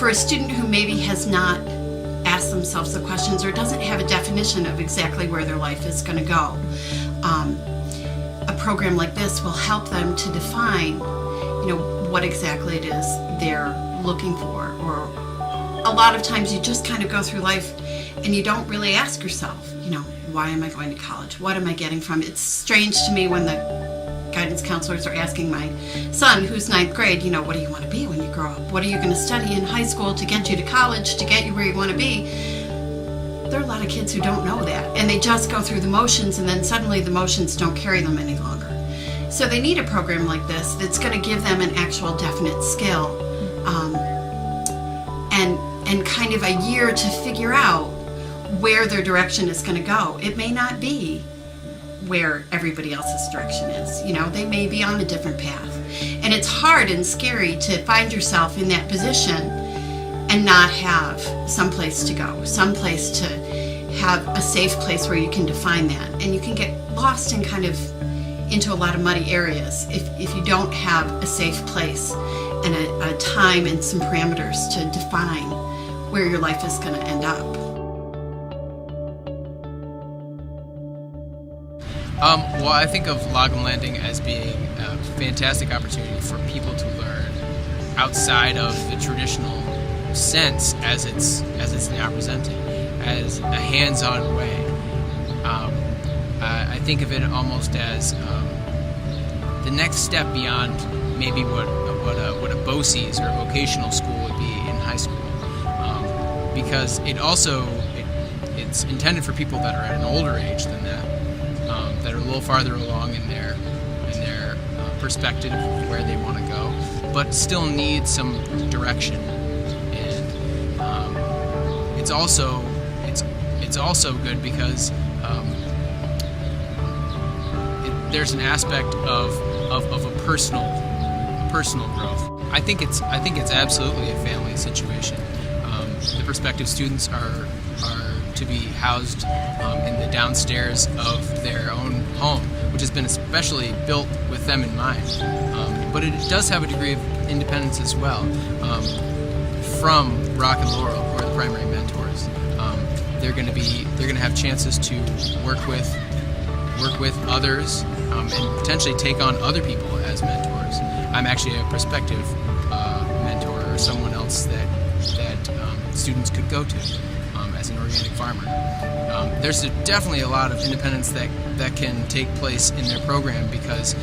for a student who maybe has not asked themselves the questions or doesn't have a definition of exactly where their life is going to go, a program like this will help them to define, what exactly it is they're looking for. Or a lot of times you just kind of go through life and you don't really ask yourself, why am I going to college? What am I getting from it? It's strange to me when the guidance counselors are asking my son, who's 9th grade, what do you want to be when you grow up? What are you going to study in high school to get you to college, to get you where you want to be? There are a lot of kids who don't know that, and they just go through the motions, and then suddenly the motions don't carry them any longer. So they need a program like this that's going to give them an actual definite skill, and kind of a year to figure out where their direction is going to go. It may not be where everybody else's direction is. They may be on a different path. And it's hard and scary to find yourself in that position and not have some place to go, some place to have a safe place where you can define that. And you can get lost and kind of into a lot of muddy areas if you don't have a safe place and a time and some parameters to define where your life is going to end up. Well, I think of Lagom Landing as being a fantastic opportunity for people to learn outside of the traditional sense as it's now presented, as a hands-on way. I think of it almost as the next step beyond maybe what a BOCES or vocational school would be in high school, because it's intended for people that are at an older age than that. That are a little farther along in their perspective of where they want to go, but still need some direction. And it's also good because there's an aspect of a personal growth. I think it's absolutely a family situation. The prospective students are to be housed in the downstairs of their own home, which has been especially built with them in mind. But it does have a degree of independence as well from Rock and Laurel, who are the primary mentors. They're going to have chances to work with others and potentially take on other people as mentors. I'm actually a prospective mentor or someone else that students could go to as an organic farmer. There's definitely a lot of independence that can take place in their program because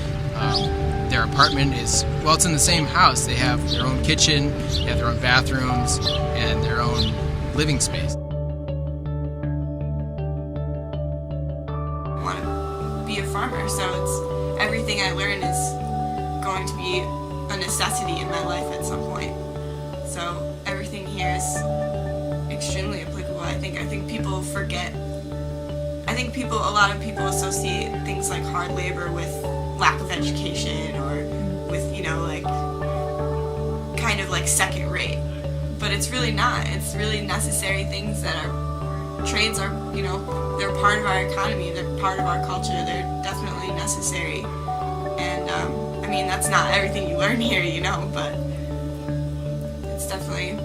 their apartment it's in the same house. They have their own kitchen, they have their own bathrooms, and their own living space. I want to be a farmer, so it's everything I learn is going to be a necessity in my life at some point. So everything here is extremely applicable. I think people forget. A lot of people associate things like hard labor with lack of education or with, kind of like second rate. But it's really not. It's really necessary things that trades are, they're part of our economy, they're part of our culture, they're definitely necessary. And, that's not everything you learn here, but it's definitely,